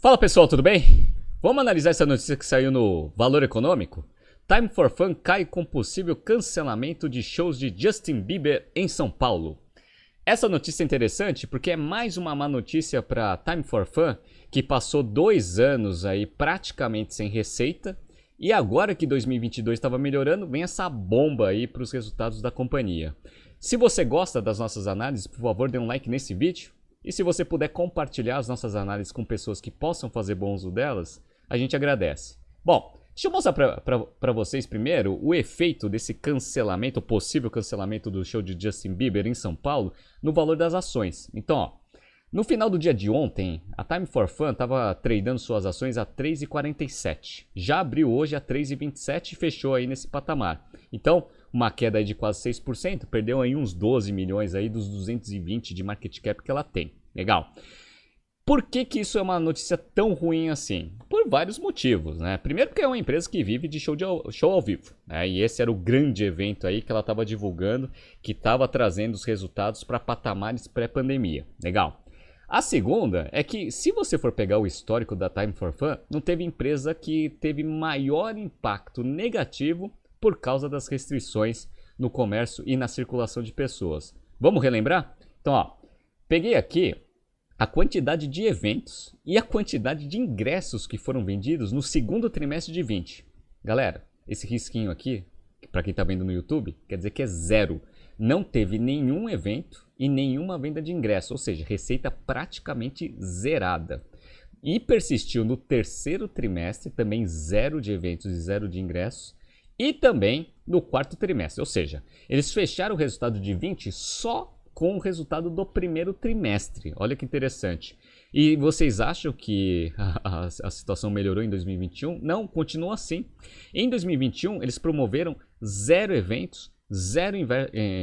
Fala pessoal, tudo bem? Vamos analisar essa notícia que saiu no Valor Econômico? Time for Fun cai com possível cancelamento de shows de Justin Bieber em São Paulo. Essa notícia é interessante porque é mais uma má notícia para Time for Fun, que passou 2 anos aí praticamente sem receita, e agora que 2022 estava melhorando, vem essa bomba aí para os resultados da companhia. Se você gosta das nossas análises, por favor dê um like nesse vídeo. E se você puder compartilhar as nossas análises com pessoas que possam fazer bom uso delas, a gente agradece. Bom, deixa eu mostrar para vocês primeiro o efeito desse cancelamento, o possível cancelamento do show de Justin Bieber em São Paulo, no valor das ações. Então, ó, no final do dia de ontem, a Time for Fun estava tradando suas ações a 3,47. Já abriu hoje a 3,27 e fechou aí nesse patamar. Então, uma queda aí de quase 6%, perdeu aí uns 12 milhões aí dos 220 de market cap que ela tem. Legal. Por que isso é uma notícia tão ruim assim? Por vários motivos, né? Primeiro porque é uma empresa que vive de show ao vivo, né? E esse era o grande evento aí que ela estava divulgando, que estava trazendo os resultados para patamares pré-pandemia. Legal. A segunda é que, se você for pegar o histórico da Time for Fun, não teve empresa que teve maior impacto negativo por causa das restrições no comércio e na circulação de pessoas. Vamos relembrar? Então, ó, peguei aqui a quantidade de eventos e a quantidade de ingressos que foram vendidos no segundo trimestre de 20. Galera, esse risquinho aqui, para quem está vendo no YouTube, quer dizer que é zero. Não teve nenhum evento e nenhuma venda de ingresso, ou seja, receita praticamente zerada. E persistiu no terceiro trimestre, também zero de eventos e zero de ingressos. E também no quarto trimestre, ou seja, eles fecharam o resultado de 20 só com o resultado do primeiro trimestre. Olha que interessante. E vocês acham que a situação melhorou em 2021? Não, continua assim. Em 2021, eles promoveram 0 eventos, 0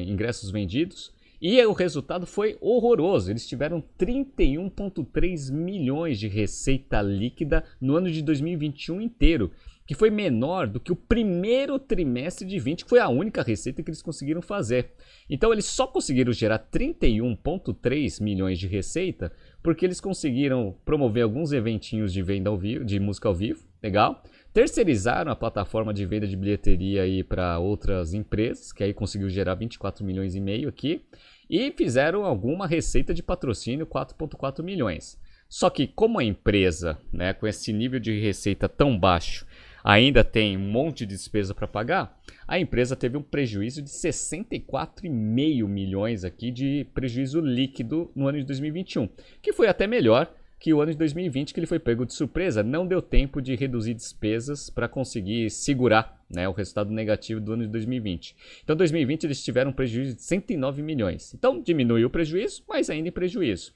ingressos vendidos e o resultado foi horroroso. Eles tiveram 31,3 milhões de receita líquida no ano de 2021 inteiro, que foi menor do que o primeiro trimestre de 20, que foi a única receita que eles conseguiram fazer. Então eles só conseguiram gerar 31,3 milhões de receita porque eles conseguiram promover alguns eventinhos de venda ao vivo, de música ao vivo, legal? Terceirizaram a plataforma de venda de bilheteria aí para outras empresas, que aí conseguiu gerar 24 milhões e meio aqui, e fizeram alguma receita de patrocínio, 4,4 milhões. Só que como a empresa, né, com esse nível de receita tão baixo, ainda tem um monte de despesa para pagar, a empresa teve um prejuízo de 64,5 milhões aqui de prejuízo líquido no ano de 2021, que foi até melhor que o ano de 2020, que ele foi pego de surpresa. Não deu tempo de reduzir despesas para conseguir segurar, né, o resultado negativo do ano de 2020. Então, em 2020, eles tiveram um prejuízo de 109 milhões. Então, diminuiu o prejuízo, mas ainda em prejuízo.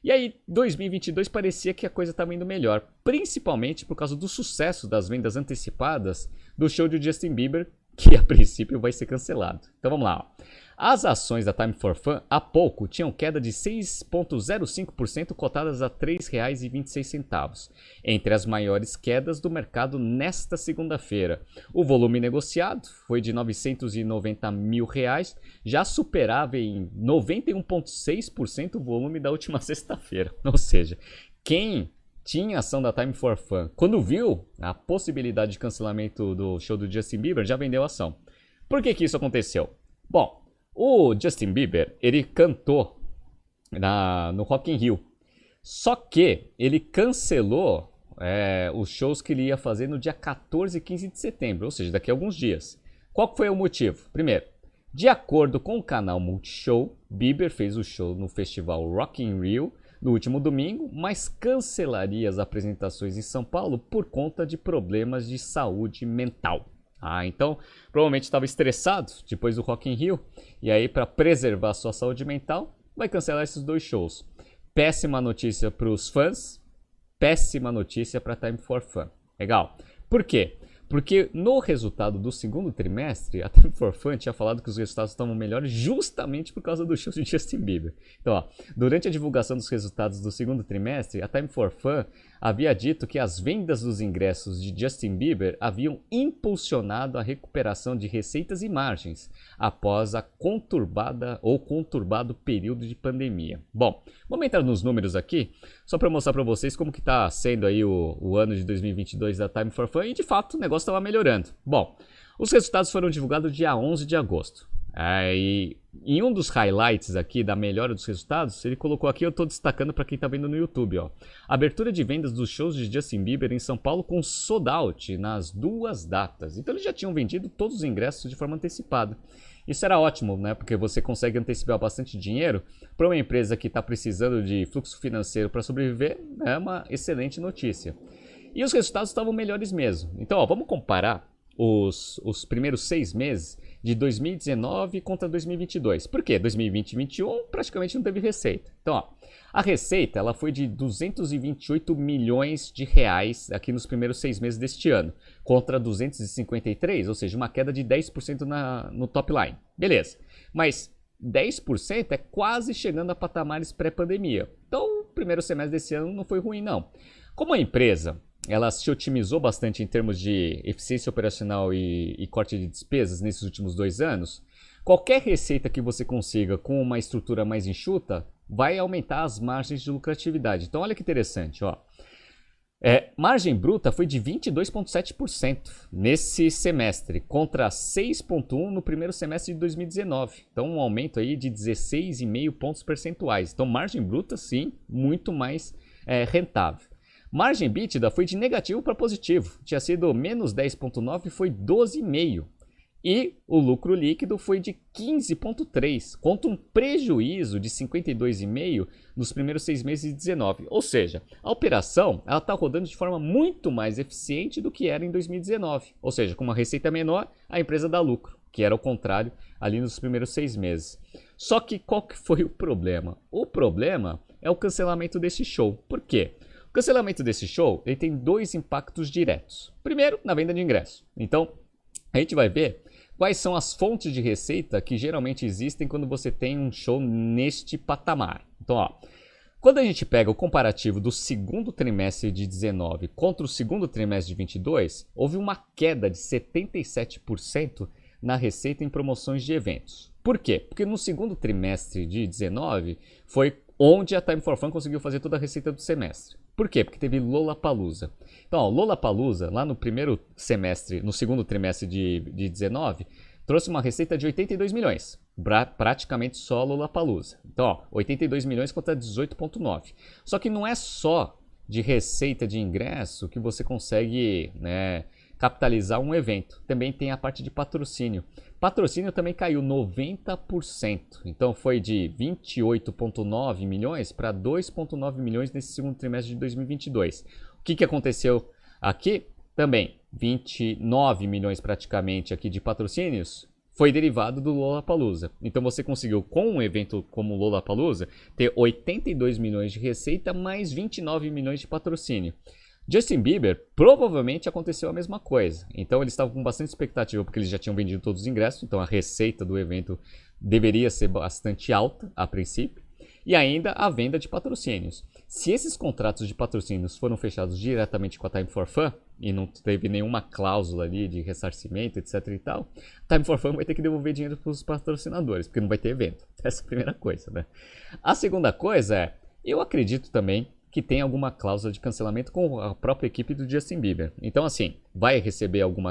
E aí, 2022 parecia que a coisa estava indo melhor, principalmente por causa do sucesso das vendas antecipadas do show de Justin Bieber, que a princípio vai ser cancelado. Então vamos lá. Ó. As ações da Time for Fun há pouco tinham queda de 6,05%, cotadas a R$ 3,26, entre as maiores quedas do mercado nesta segunda-feira. O volume negociado foi de R$ 990 mil, já superava em 91,6% o volume da última sexta-feira. Ou seja, quem tinha ação da Time for Fun, quando viu a possibilidade de cancelamento do show do Justin Bieber, já vendeu a ação. Por que isso aconteceu? Bom, o Justin Bieber, ele cantou no Rock in Rio, só que ele cancelou os shows que ele ia fazer no dia 14 e 15 de setembro, ou seja, daqui a alguns dias. Qual foi o motivo? Primeiro, de acordo com o canal Multishow, Bieber fez o show no festival Rock in Rio no último domingo, mas cancelaria as apresentações em São Paulo por conta de problemas de saúde mental. Então, provavelmente estava estressado depois do Rock in Rio, e aí, para preservar sua saúde mental, vai cancelar esses 2 shows. Péssima notícia para os fãs, péssima notícia para Time for Fun. Legal. Por quê? Porque no resultado do segundo trimestre, a Time for Fun tinha falado que os resultados estavam melhores justamente por causa do show de Justin Bieber. Então, ó, durante a divulgação dos resultados do segundo trimestre, a Time for Fun havia dito que as vendas dos ingressos de Justin Bieber haviam impulsionado a recuperação de receitas e margens após a conturbado período de pandemia. Bom, vamos entrar nos números aqui, só para mostrar para vocês como que está sendo aí o ano de 2022 da Time for Fun e de fato o negócio estava melhorando. Bom, os resultados foram divulgados dia 11 de agosto. E em um dos highlights aqui da melhora dos resultados, ele colocou aqui, eu estou destacando para quem está vendo no YouTube, ó. Abertura de vendas dos shows de Justin Bieber em São Paulo com sold out nas 2 datas. Então eles já tinham vendido todos os ingressos de forma antecipada. Isso era ótimo, né? Porque você consegue antecipar bastante dinheiro para uma empresa que está precisando de fluxo financeiro para sobreviver, é uma excelente notícia. E os resultados estavam melhores mesmo. Então, ó, vamos comparar os primeiros 6 meses de 2019 contra 2022. Por quê? 2020 e 2021 praticamente não teve receita. Então, ó, a receita ela foi de 228 milhões de reais aqui nos primeiros 6 meses deste ano, contra 253, ou seja, uma queda de 10% no top line. Beleza, mas 10% é quase chegando a patamares pré-pandemia. Então, o primeiro semestre desse ano não foi ruim, não. Como a empresa ela se otimizou bastante em termos de eficiência operacional e corte de despesas nesses últimos 2 anos, qualquer receita que você consiga com uma estrutura mais enxuta vai aumentar as margens de lucratividade. Então olha que interessante, ó. Margem bruta foi de 22,7% nesse semestre, contra 6,1% no primeiro semestre de 2019. Então um aumento aí de 16,5 pontos percentuais. Então margem bruta sim, muito mais rentável. Margem EBITDA foi de negativo para positivo, tinha sido menos 10,9 e foi 12,5. E o lucro líquido foi de 15,3, contra um prejuízo de 52,5 nos primeiros 6 meses de 19. Ou seja, a operação está rodando de forma muito mais eficiente do que era em 2019. Ou seja, com uma receita menor, a empresa dá lucro, que era o contrário ali nos primeiros 6 meses. Só que qual que foi o problema? O problema é o cancelamento desse show. Por quê? O cancelamento desse show ele tem 2 impactos diretos. Primeiro, na venda de ingresso. Então, a gente vai ver quais são as fontes de receita que geralmente existem quando você tem um show neste patamar. Então, ó, quando a gente pega o comparativo do segundo trimestre de 19 contra o segundo trimestre de 22, houve uma queda de 77% na receita em promoções de eventos. Por quê? Porque no segundo trimestre de 19 foi onde a Time for Fun conseguiu fazer toda a receita do semestre. Por quê? Porque teve Lollapalooza. Então, ó, Lollapalooza, lá no primeiro semestre, no segundo trimestre de 19, trouxe uma receita de 82 milhões. Praticamente só Lollapalooza. Então, ó, 82 milhões contra 18,9. Só que não é só de receita de ingresso que você consegue, né, capitalizar um evento. Também tem a parte de patrocínio. Patrocínio também caiu 90%. Então foi de 28,9 milhões para 2,9 milhões nesse segundo trimestre de 2022. O que aconteceu aqui? Também 29 milhões praticamente aqui de patrocínios foi derivado do Lollapalooza. Então você conseguiu, com um evento como o Lollapalooza, ter 82 milhões de receita mais 29 milhões de patrocínio. Justin Bieber, provavelmente aconteceu a mesma coisa. Então eles estavam com bastante expectativa porque eles já tinham vendido todos os ingressos. Então a receita do evento deveria ser bastante alta a princípio. E ainda a venda de patrocínios. Se esses contratos de patrocínios foram fechados diretamente com a Time for Fun e não teve nenhuma cláusula ali de ressarcimento, etc e tal, a Time for Fun vai ter que devolver dinheiro para os patrocinadores, porque não vai ter evento. Essa é a primeira coisa, né? A segunda coisa é, eu acredito também que tem alguma cláusula de cancelamento com a própria equipe do Justin Bieber. Então, assim, vai receber algum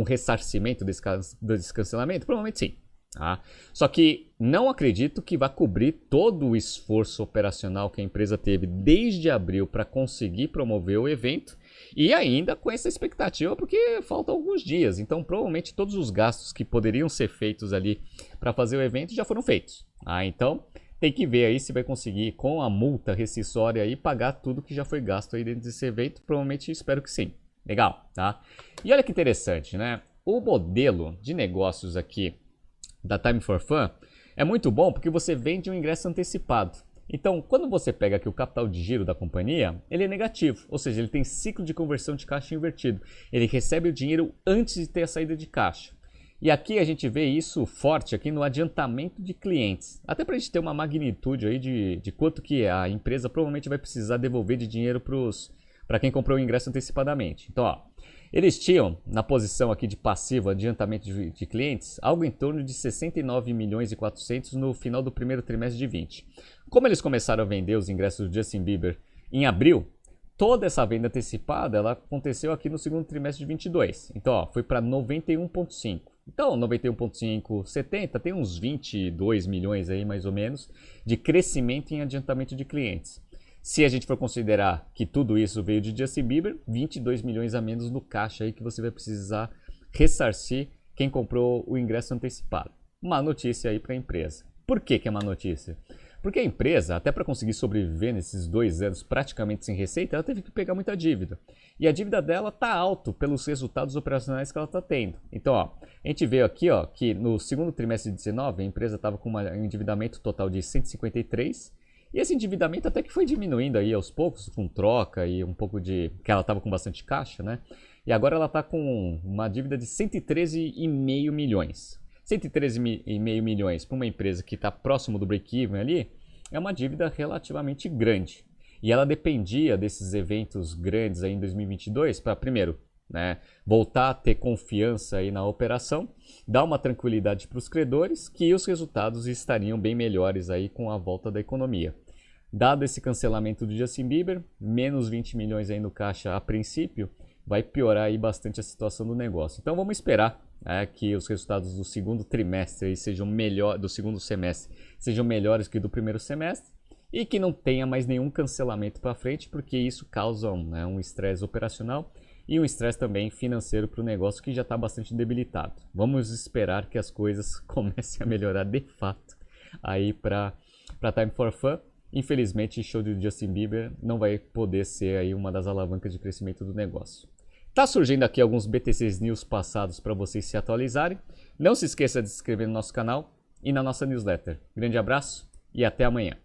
ressarcimento desse cancelamento? Provavelmente sim. Tá? Só que não acredito que vá cobrir todo o esforço operacional que a empresa teve desde abril para conseguir promover o evento e ainda com essa expectativa porque faltam alguns dias. Então, provavelmente todos os gastos que poderiam ser feitos ali para fazer o evento já foram feitos. Então, tem que ver aí se vai conseguir, com a multa rescisória aí, pagar tudo que já foi gasto aí dentro desse evento. Provavelmente espero que sim. Legal, tá? E olha que interessante, né? O modelo de negócios aqui da Time for Fun é muito bom porque você vende um ingresso antecipado. Então, quando você pega aqui o capital de giro da companhia, ele é negativo. Ou seja, ele tem ciclo de conversão de caixa invertido. Ele recebe o dinheiro antes de ter a saída de caixa. E aqui a gente vê isso forte aqui no adiantamento de clientes. Até para a gente ter uma magnitude aí de quanto que a empresa provavelmente vai precisar devolver de dinheiro para quem comprou o ingresso antecipadamente. Então, ó, eles tinham na posição aqui de passivo adiantamento de clientes algo em torno de 69 milhões e 400 no final do primeiro trimestre de 20. Como eles começaram a vender os ingressos do Justin Bieber em abril, toda essa venda antecipada ela aconteceu aqui no segundo trimestre de 22. Então, ó, foi para 91,5. Então, 91,5, 70, tem uns 22 milhões aí mais ou menos de crescimento em adiantamento de clientes. Se a gente for considerar que tudo isso veio de Justin Bieber, 22 milhões a menos no caixa aí que você vai precisar ressarcir quem comprou o ingresso antecipado. Má notícia aí para a empresa. Por que é má notícia? Porque a empresa, até para conseguir sobreviver nesses 2 anos praticamente sem receita, ela teve que pegar muita dívida. E a dívida dela está alta pelos resultados operacionais que ela está tendo. Então, ó, a gente vê aqui ó, que no segundo trimestre de 19, a empresa estava com um endividamento total de 153. E esse endividamento até que foi diminuindo aí aos poucos, com troca e um pouco de... que ela estava com bastante caixa, né? E agora ela está com uma dívida de 113,5 milhões. 113,5 milhões para uma empresa que está próximo do break-even ali, é uma dívida relativamente grande. E ela dependia desses eventos grandes aí em 2022 para, primeiro, né, voltar a ter confiança aí na operação, dar uma tranquilidade para os credores que os resultados estariam bem melhores aí com a volta da economia. Dado esse cancelamento do Justin Bieber, menos 20 milhões aí no caixa a princípio, vai piorar aí bastante a situação do negócio. Então vamos esperar que os resultados do segundo trimestre aí sejam melhores, do segundo semestre sejam melhores que do primeiro semestre e que não tenha mais nenhum cancelamento para frente, porque isso causa um estresse operacional e um estresse também financeiro para o negócio que já está bastante debilitado. Vamos esperar que as coisas comecem a melhorar de fato aí para Time for Fun. Infelizmente, o show de Justin Bieber não vai poder ser aí uma das alavancas de crescimento do negócio. Tá surgindo aqui alguns BTCs News passados para vocês se atualizarem. Não se esqueça de se inscrever no nosso canal e na nossa newsletter. Grande abraço e até amanhã.